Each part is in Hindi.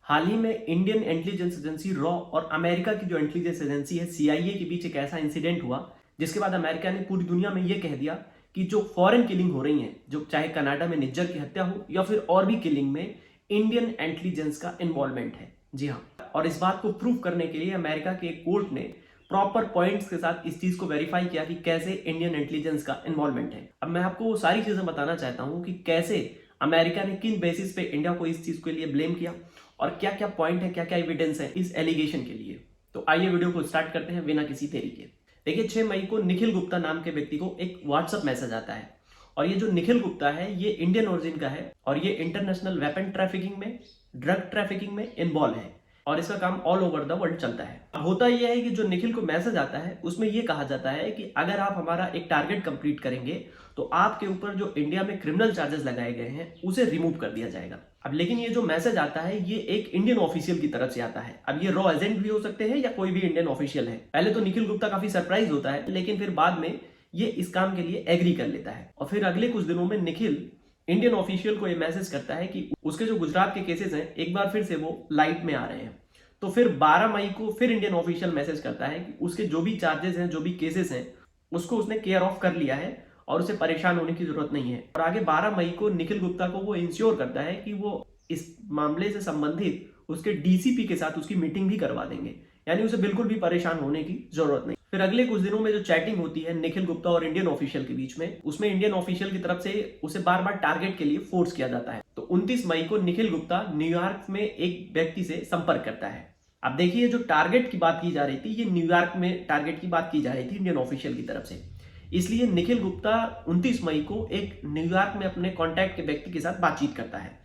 हाल ही में इंडियन इंटेलिजेंस एजेंसी रॉ और अमेरिका की जो इंटेलिजेंस एजेंसी है सीआईए के बीच एक ऐसा इंसिडेंट हुआ जिसके बाद अमेरिका ने पूरी दुनिया में ये कह दिया कि जो फॉरेन किलिंग हो रही है, जो चाहे कनाडा में निज्जर की हत्या हो या फिर और भी किलिंग में इंडियन इंटेलिजेंस का इन्वॉल्वमेंट है। जी हाँ, और इस बात को प्रूव करने के लिए अमेरिका के एक कोर्ट ने प्रॉपर पॉइंट्स के साथ इस चीज को वेरीफाई किया कि कैसे इंडियन इंटेलिजेंस का इन्वॉल्वमेंट है। अब मैं आपको वो सारी चीजें बताना चाहता हूँ कि कैसे अमेरिका ने किन बेसिस पे इंडिया को इस चीज के लिए ब्लेम किया और क्या क्या पॉइंट है, क्या क्या एविडेंस है इस एलिगेशन के लिए। तो आइए वीडियो को स्टार्ट करते हैं बिना किसी देरी के। देखिए, 6 मई को निखिल गुप्ता नाम के व्यक्ति को एक व्हाट्सएप मैसेज आता है और ये जो निखिल गुप्ता है ये इंडियन ओरिजिन का है और ये इंटरनेशनल वेपन ट्रैफिकिंग में, ड्रग ट्रैफिकिंग में इन्वॉल्व है और इसका काम ऑल ओवर द वर्ल्ड चलता है। अब होता यह है कि जो निखिल को मैसेज आता है उसमें यह कहा जाता है कि अगर आप हमारा एक टारगेट कंप्लीट करेंगे तो आपके ऊपर जो इंडिया में क्रिमिनल चार्जेस लगाए गए हैं उसे रिमूव कर दिया जाएगा। अब लेकिन ये जो मैसेज आता है ये एक इंडियन ऑफिशियल की तरफ से आता है। अब ये रॉ एजेंट भी हो सकते हैं या कोई भी इंडियन ऑफिशियल है। पहले तो निखिल गुप्ता काफी सरप्राइज होता है, लेकिन फिर बाद में ये इस काम के लिए एग्री कर लेता है और फिर अगले कुछ दिनों में निखिल इंडियन ऑफिशियल को ये मैसेज करता है कि उसके जो गुजरात के केसेस हैं एक बार फिर से वो लाइट में आ रहे हैं। तो फिर 12 मई को फिर इंडियन ऑफिशियल मैसेज करता है कि उसके जो भी चार्जेस हैं, जो भी केसेस हैं, उसको उसने केयर ऑफ कर लिया है और उसे परेशान होने की जरूरत नहीं है। और आगे 12 मई को निखिल गुप्ता को वो इंश्योर करता है कि वो इस मामले से संबंधित उसके डीसीपी के साथ उसकी मीटिंग भी करवा देंगे, यानी उसे बिल्कुल भी परेशान होने की जरूरत नहीं। फिर अगले कुछ दिनों में जो चैटिंग होती है निखिल गुप्ता और इंडियन ऑफिशियल के बीच में, उसमें इंडियन ऑफिशियल की तरफ से उसे बार बार टारगेट के लिए फोर्स किया जाता है। तो 29 मई को निखिल गुप्ता न्यूयॉर्क में एक व्यक्ति से संपर्क करता है। अब देखिए, जो टारगेट की बात की जा रही थी ये न्यूयॉर्क में टारगेट की बात की जा रही थी इंडियन ऑफिशियल की तरफ से, इसलिए निखिल गुप्ता 29 मई को एक न्यूयॉर्क में अपने कॉन्टैक्ट के व्यक्ति के साथ बातचीत करता है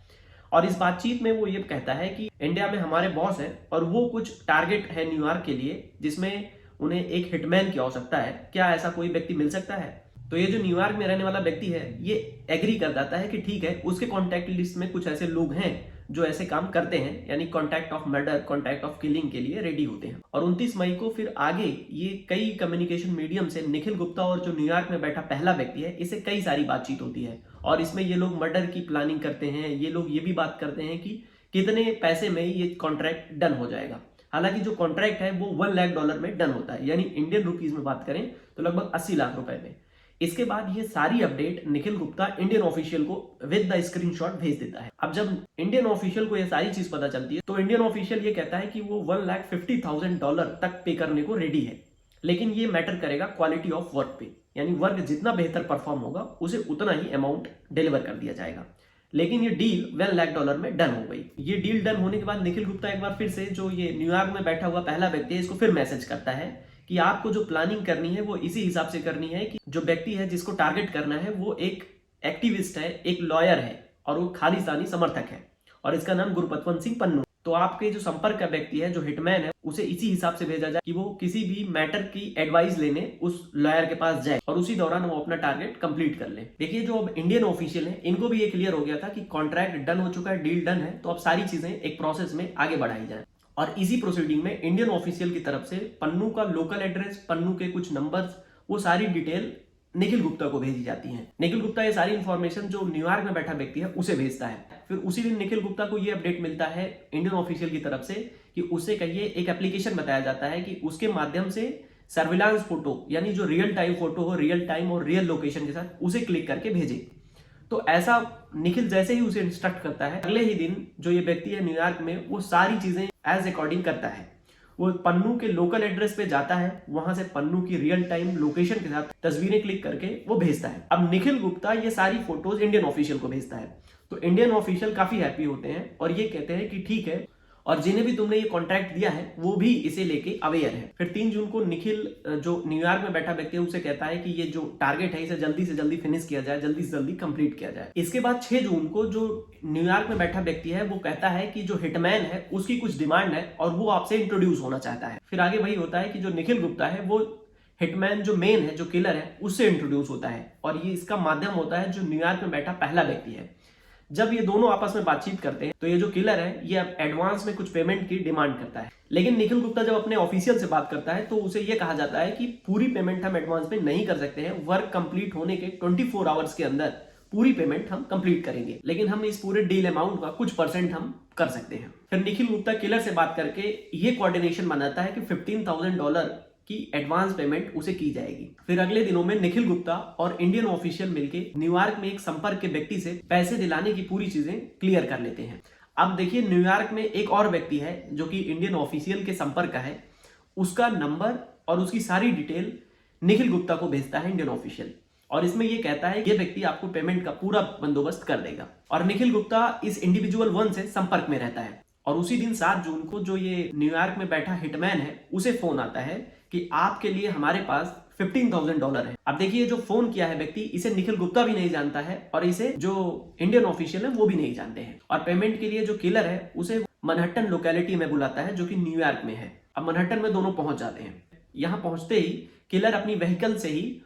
और इस बातचीत में वो ये कहता है कि इंडिया में हमारे बॉस हैं और वो कुछ टारगेट है न्यूयॉर्क के लिए जिसमें उन्हें एक हिटमैन की आवश्यकता है, क्या ऐसा कोई व्यक्ति मिल सकता है। तो ये जो न्यूयॉर्क में रहने वाला व्यक्ति है ये एग्री कर जाता है कि ठीक है, उसके कॉन्टैक्ट लिस्ट में कुछ ऐसे लोग हैं जो ऐसे काम करते हैं, यानी contact of murder, contact of killing के लिए रेडी होते हैं। और 29 मई को फिर आगे ये कई कम्युनिकेशन मीडियम से निखिल गुप्ता और जो न्यूयॉर्क में बैठा पहला व्यक्ति है इससे कई सारी बातचीत होती है और इसमें ये लोग मर्डर की प्लानिंग करते हैं। ये लोग ये भी बात करते हैं कि कितने पैसे में ये कॉन्ट्रैक्ट डन हो जाएगा। हालांकि जो कॉन्ट्रैक्ट है वो $1 लाख में डन होता है, यानी इंडियन रुपीज में बात करें तो लगभग 80 लाख रुपए में। इसके बाद ये सारी update Nikhil Gupta Indian official को विद द स्क्रीनशॉट भेज देता है। अब जब इंडियन ऑफिशियल को ये सारी चीज पता चलती है तो इंडियन ऑफिशियल ये कहता है कि वो $1,50,000 तक पे करने को रेडी है, लेकिन ये मैटर करेगा क्वालिटी ऑफ वर्क पे, यानी वर्क जितना बेहतर परफॉर्म होगा उसे उतना ही अमाउंट डिलीवर कर दिया जाएगा। लेकिन ये डील $1 लाख में डन हो गई। ये डील डन होने के बाद निखिल गुप्ता एक बार फिर से जो ये न्यूयॉर्क में बैठा हुआ पहला व्यक्ति है इसको फिर मैसेज करता है कि आपको जो प्लानिंग करनी है वो इसी हिसाब से करनी है कि जो व्यक्ति है जिसको टारगेट करना है वो एक एक्टिविस्ट है, एक लॉयर है और वो खालिस्तानी समर्थक है और इसका नाम गुरपतवंत सिंह पन्नू। तो आपके जो संपर्क का व्यक्ति है, जो हिटमैन है, उसे इसी हिसाब से भेजा जाए कि वो किसी भी मैटर की एडवाइस लेने उस लॉयर के पास जाए और उसी दौरान वो अपना टारगेट कंप्लीट कर ले। देखिए, जो अब इंडियन ऑफिशियल है इनको भी ये क्लियर हो गया था कि कॉन्ट्रैक्ट डन हो चुका है, डील डन है, तो अब सारी चीजें एक प्रोसेस में आगे बढ़ाई जाए। और इसी प्रोसीडिंग में इंडियन ऑफिशियल की तरफ से पन्नू का लोकल एड्रेस, पन्नू के कुछ नंबर्स, वो सारी डिटेल निखिल गुप्ता को भेजी जाती है। निखिल गुप्ता ये सारी इंफॉर्मेशन जो न्यूयॉर्क में बैठा व्यक्ति है उसे भेजता है। फिर उसी दिन निखिल गुप्ता को ये अपडेट मिलता है इंडियन ऑफिशियल की तरफ से कि उससे कहिए एक एप्लीकेशन बताया जाता है कि उसके माध्यम से सर्विलांस फोटो, यानी जो रियल टाइम फोटो हो, रियल टाइम और रियल लोकेशन के साथ, उसे क्लिक करके भेजे। तो ऐसा निखिल जैसे ही उसे इंस्ट्रक्ट करता है, अगले ही दिन जो ये व्यक्ति है न्यूयॉर्क में वो सारी चीजें एज अकॉर्डिंग करता है। वो पन्नू के लोकल एड्रेस पे जाता है, वहां से पन्नू की रियल टाइम लोकेशन के साथ तस्वीरें क्लिक करके वो भेजता है। अब निखिल गुप्ता ये सारी फोटोज इंडियन ऑफिशियल को भेजता है तो इंडियन ऑफिशियल काफी हैप्पी होते हैं और ये कहते हैं कि ठीक है, और जिन्हें भी तुमने ये कॉन्ट्रैक्ट दिया है वो भी इसे लेके अवेयर है। फिर 3 जून को निखिल जो न्यूयॉर्क में बैठा व्यक्ति है उसे कहता है कि ये जो टारगेट है इसे जल्दी से जल्दी फिनिश किया जाए, जल्दी से जल्दी कंप्लीट किया जाए। इसके बाद 6 जून को जो न्यूयॉर्क में बैठा व्यक्ति है वो कहता है कि जो हिटमैन है उसकी कुछ डिमांड है और वो आपसे इंट्रोड्यूस होना चाहता है। फिर आगे वही होता है कि जो निखिल गुप्ता है वो हिटमैन जो मेन है, जो किलर है, उससे इंट्रोड्यूस होता है और ये इसका माध्यम होता है जो न्यूयॉर्क में बैठा पहला व्यक्ति है। जब ये दोनों आपस में बातचीत करते हैं तो ये जो किलर है ये अब एडवांस में कुछ पेमेंट की डिमांड करता है, लेकिन निखिल गुप्ता जब अपने ऑफिशियल से बात करता है तो उसे ये कहा जाता है कि पूरी पेमेंट हम एडवांस में नहीं कर सकते हैं, वर्क कंप्लीट होने के 24 आवर्स के अंदर पूरी पेमेंट हम कंप्लीट करेंगे, लेकिन हम इस पूरे डील अमाउंट का कुछ % हम कर सकते हैं। फिर निखिल गुप्ता किलर से बात करके ये कोऑर्डिनेशन बनाता है कि $15,000 की एडवांस पेमेंट उसे की जाएगी। फिर अगले दिनों में निखिल गुप्ता और इंडियन ऑफिशियल मिलके न्यूयॉर्क में एक संपर्क के व्यक्ति से पैसे दिलाने की पूरी चीजें क्लियर कर लेते हैं। अब देखिए, न्यूयॉर्क में एक और व्यक्ति है जो कि इंडियन ऑफिशियल के संपर्क का है, उसका नंबर और उसकी सारी डिटेल निखिल गुप्ता को भेजता है इंडियन ऑफिशियल, और इसमें यह कहता है ये व्यक्ति आपको पेमेंट का पूरा बंदोबस्त कर देगा। और निखिल गुप्ता इस इंडिविजुअल 1 से संपर्क में रहता है, और उसी दिन 7 जून को जो ये न्यूयॉर्क में बैठा हिटमैन है उसे फोन आता है कि आपके लिए हमारे पास $15,000 है। अब देखिए, जो फोन किया है व्यक्ति, इसे निखिल गुप्ता भी नहीं जानता है और इसे जो इंडियन ऑफिशियल है वो भी नहीं जानते हैं। और पेमेंट के लिए जो किलर है उसे मनहट्टन लोकेलिटी में बुलाता है जो कि न्यूयॉर्क में है। अब मनहट्टन में दोनों पहुंच जाते हैं। यहां पहुंचते ही किलर अपनी व्हीकल से ही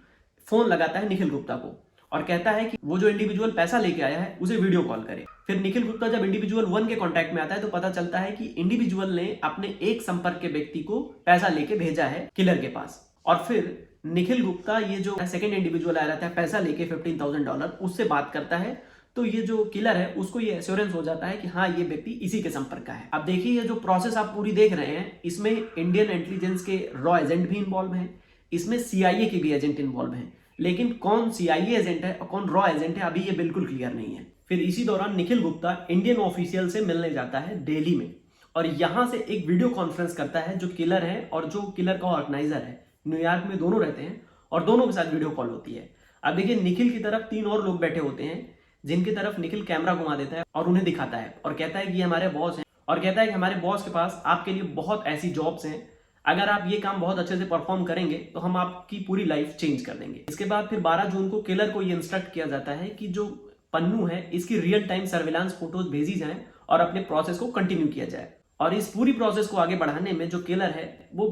फोन लगाता है निखिल गुप्ता को और कहता है कि वो जो इंडिविजुअल पैसा लेके आया है उसे वीडियो कॉल करे। फिर निखिल गुप्ता जब इंडिविजुअल 1 के कांटेक्ट में आता है तो पता चलता है कि इंडिविजुअल ने अपने एक संपर्क के व्यक्ति को पैसा लेके भेजा है किलर के पास। और फिर निखिल गुप्ता ये जो सेकंड इंडिविजुअल आया रहता है पैसा लेके $15,000 उससे बात करता है, तो ये जो किलर है उसको ये एश्योरेंस हो जाता है कि हाँ, ये व्यक्ति इसी के संपर्क का है। अब देखिए, ये जो प्रोसेस आप पूरी देख रहे हैं इसमें इंडियन इंटेलिजेंस के रॉ एजेंट भी इन्वॉल्व हैं, इसमें CIA के भी एजेंट इन्वॉल्व हैं, लेकिन कौन CIA एजेंट है और कौन रॉ एजेंट है अभी ये बिल्कुल क्लियर नहीं है। फिर इसी दौरान निखिल गुप्ता इंडियन ऑफिशियल से मिलने जाता है दिल्ली में, और यहां से एक वीडियो कॉन्फ्रेंस करता है जो किलर है और जो किलर का ऑर्गेनाइजर है। न्यूयॉर्क में दोनों रहते हैं और दोनों के साथ वीडियो कॉल होती है। अब देखिए, निखिल की तरफ 3 और लोग बैठे होते हैं जिनकी तरफ निखिल कैमरा घुमा देता है और उन्हें दिखाता है और कहता है कि ये हमारे बॉस हैं, और कहता है कि हमारे बॉस के पास आपके लिए बहुत ऐसी जॉब्स हैं, अगर आप ये काम बहुत अच्छे से परफॉर्म करेंगे तो हम आपकी पूरी लाइफ चेंज कर देंगे। इसके बाद फिर 12 जून को किलर को ये इंस्ट्रक्ट किया जाता है कि जो पन्नू है इसकी रियल टाइम सर्विलांस फोटोज भेजी जाएं और अपने प्रोसेस को कंटिन्यू किया जाए। और इस पूरी प्रोसेस को आगे बढ़ाने में जो किलर है वो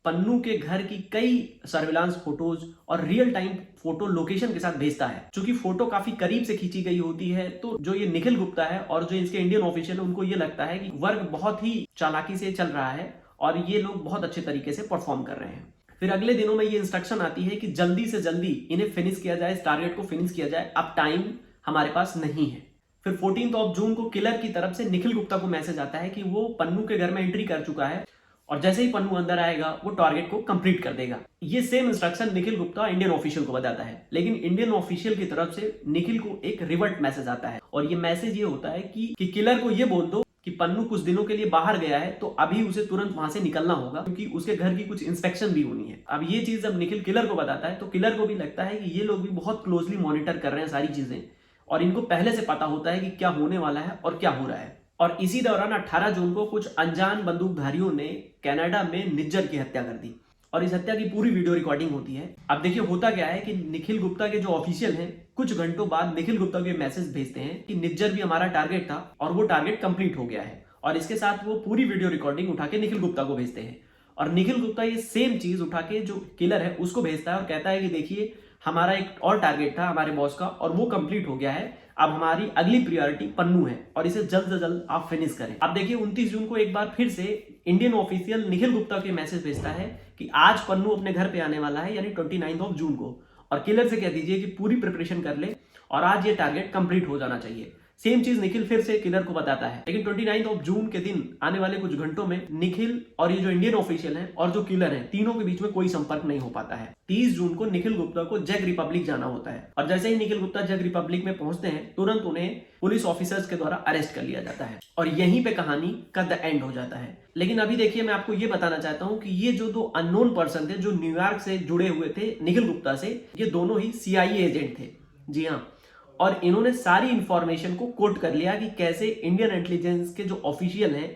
पन्नू के घर की कई सर्विलांस फोटोज और रियल टाइम फोटो लोकेशन के साथ भेजता है। चूंकि फोटो काफी करीब से खींची गई होती है तो जो ये निखिल गुप्ता है और जो इसके इंडियन ऑफिशियल है उनको ये लगता है कि वर्क बहुत ही चालाकी से चल रहा है और ये लोग बहुत अच्छे तरीके से परफॉर्म कर रहे हैं। फिर अगले दिनों में ये इंस्ट्रक्शन आती है कि जल्दी से जल्दी इन्हें फिनिश किया जाए, इस टारगेट को फिनिश किया जाए, अब टाइम हमारे पास नहीं है। फिर 14 जून को किलर की तरफ से निखिल गुप्ता को मैसेज आता है कि वो पन्नू के घर में एंट्री कर चुका है और जैसे ही पन्नू अंदर आएगा वो टारगेट को कंप्लीट कर देगा। ये same instruction Nikhil Gupta Indian official को बताता है, लेकिन इंडियन ऑफिशियल की तरफ से निखिल को एक रिवर्ट मैसेज आता है और ये मैसेज ये होता है कि किलर को ये बोल दो कि पन्नू कुछ दिनों के लिए बाहर गया है तो अभी उसे तुरंत वहां से निकलना होगा क्योंकि उसके घर की कुछ इंस्पेक्शन भी होनी है। अब ये चीज जब निखिल किलर को बताता है तो किलर को भी लगता है कि ये लोग भी बहुत क्लोजली मॉनिटर कर रहे हैं सारी चीजें और इनको पहले से पता होता है कि क्या होने वाला है और क्या हो रहा है। और इसी दौरान 18 जून को कुछ अनजान बंदूकधारियों ने कनाडा में निज्जर की हत्या कर दी और इस हत्या की पूरी वीडियो रिकॉर्डिंग होती है। अब देखिए, होता क्या है कि निखिल गुप्ता के जो ऑफिशियल हैं कुछ घंटों बाद निखिल गुप्ता को मैसेज भेजते हैं कि निज्जर भी हमारा टारगेट था और वो टारगेट कंप्लीट हो गया है, और इसके साथ वो पूरी वीडियो रिकॉर्डिंग उठा के निखिल गुप्ता को भेजते हैं। और निखिल गुप्ता ये सेम चीज उठा के जो किलर है उसको भेजता है और कहता है कि देखिए, हमारा एक और टारगेट था हमारे बॉस का और वो कंप्लीट हो गया है, अब हमारी अगली प्रायोरिटी पन्नू है और इसे जल्द से जल्द आप फिनिश करें। अब देखिए, 29 जून को एक बार फिर से इंडियन ऑफिशियल निखिल गुप्ता के मैसेज भेजता है कि आज पन्नू अपने घर पे आने वाला है, यानी 29 जून को, और किलर से कह दीजिए कि पूरी प्रिपरेशन कर ले और आज ये टारगेट कंप्लीट हो जाना चाहिए। सेम चीज निखिल फिर से किलर को बताता है, लेकिन 29 जून के दिन आने वाले कुछ घंटों में निखिल और ये जो इंडियन ऑफिशियल है और जो किलर है तीनों के बीच में कोई संपर्क नहीं हो पाता है। 30 जून को निखिल गुप्ता को जैक रिपब्लिक जाना होता है और जैसे ही निखिल गुप्ता जैक रिपब्लिक में पहुंचते हैं तुरंत उन्हें पुलिस ऑफिसर्स के द्वारा अरेस्ट कर लिया जाता है और यहीं पे कहानी का द एंड हो जाता है। लेकिन अभी देखिए, मैं आपको ये बताना चाहता हूँ कि ये जो 2 अननोन पर्सन थे जो न्यूयॉर्क से जुड़े हुए थे निखिल गुप्ता से, ये दोनों ही CIA एजेंट थे। जी हाँ, और इन्होंने सारी इंफॉर्मेशन को कोट कर लिया कि कैसे इंडियन इंटेलिजेंस के जो ऑफिशियल हैं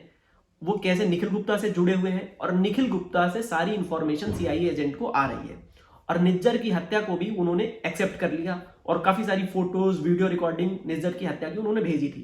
वो कैसे निखिल गुप्ता से जुड़े हुए हैं और निखिल गुप्ता से सारी इंफॉर्मेशन CIA एजेंट को आ रही है। और निज्जर की हत्या को भी उन्होंने एक्सेप्ट कर लिया और काफी सारी फोटोज वीडियो रिकॉर्डिंग निज्जर की हत्या की उन्होंने भेजी थी।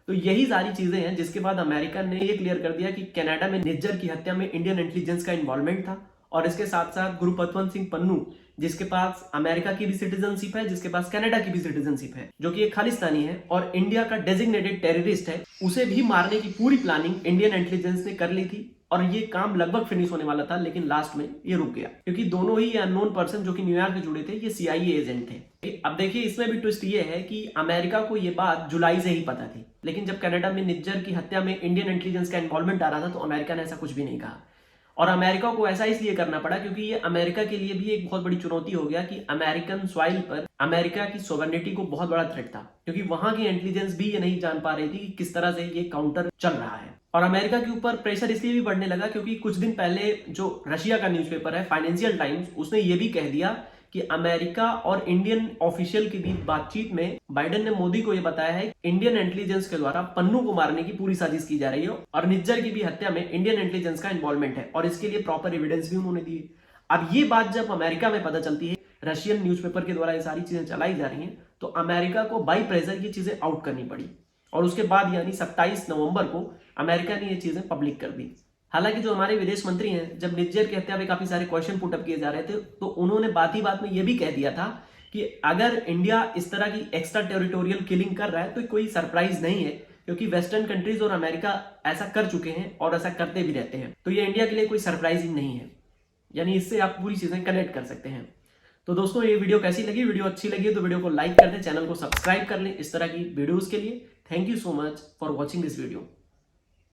तो यही सारी चीजें हैं जिसके बाद अमेरिका ने ये क्लियर कर दिया कि कनाडा में निज्जर की हत्या में इंडियन इंटेलिजेंस का इन्वॉल्वमेंट था। और इसके साथ साथ गुरपतवंत सिंह पन्नू, जिसके पास अमेरिका की भी सिटीजनशिप है, जिसके पास कनाडा की भी सिटीजनशिप है, जो कि एक खालिस्तानी है और इंडिया का डेजिग्नेटेड टेररिस्ट है, उसे भी मारने की पूरी प्लानिंग इंडियन इंटेलिजेंस ने कर ली थी और ये काम लगभग फिनिश होने वाला था, लेकिन लास्ट में ये रुक गया क्योंकि दोनों ही अननोन पर्सन जो कि न्यूयॉर्क से जुड़े थे ये CIA एजेंट थे। अब देखिए इसमें भी ट्विस्ट ये है कि अमेरिका को ये बात जुलाई से ही पता थी, लेकिन जब कनाडा में निज्जर की हत्या में इंडियन इंटेलिजेंस का इन्वॉल्वमेंट आ रहा था तो अमेरिका ने ऐसा कुछ भी नहीं कहा। और अमेरिका को ऐसा इसलिए करना पड़ा क्योंकि ये अमेरिका के लिए भी एक बहुत बड़ी चुनौती हो गया कि अमेरिकन सॉइल पर अमेरिका की सोवरेनिटी को बहुत बड़ा थ्रेट था, क्योंकि वहां की इंटेलिजेंस भी ये नहीं जान पा रही थी कि किस तरह से ये काउंटर चल रहा है। और अमेरिका के ऊपर प्रेशर इसलिए भी बढ़ने लगा क्योंकि कुछ दिन पहले जो रशिया का न्यूज़पेपर है फाइनेंशियल टाइम्स, उसने ये भी कह दिया कि अमेरिका और इंडियन ऑफिशियल के बीच बातचीत में बाइडेन ने मोदी को यह बताया है कि इंडियन इंटेलिजेंस के द्वारा पन्नू को मारने की पूरी साजिश की जा रही है और निज्जर की भी हत्या में इंडियन इंटेलिजेंस का इन्वॉल्वमेंट है और इसके लिए प्रॉपर एविडेंस भी उन्होंने दिए। अब ये बात जब अमेरिका में पता चलती है, रशियन न्यूज़पेपर के द्वारा ये सारी चीजें चलाई जा रही हैं, तो अमेरिका को बाई प्रेशर ये चीजें आउट करनी पड़ी और उसके बाद यानी 27 नवंबर को अमेरिका ने ये चीजें पब्लिक कर दी। हालांकि जो हमारे विदेश मंत्री हैं, जब निज्जर की हत्या पे काफी सारे क्वेश्चन पुटअप किए जा रहे थे तो उन्होंने बात ही बात में यह भी कह दिया था कि अगर इंडिया इस तरह की एक्स्ट्रा टेरिटोरियल किलिंग कर रहा है तो कोई सरप्राइज नहीं है, क्योंकि वेस्टर्न कंट्रीज और अमेरिका ऐसा कर चुके हैं और ऐसा करते भी रहते हैं, तो ये इंडिया के लिए कोई सरप्राइजिंग नहीं है। यानी इससे आप पूरी चीजें कनेक्ट कर सकते हैं। तो दोस्तों ये वीडियो कैसी लगी? वीडियो अच्छी लगी तो वीडियो को लाइक कर दें, चैनल को सब्सक्राइब कर लें इस तरह की वीडियोस के लिए। Thank you so much for watching this video.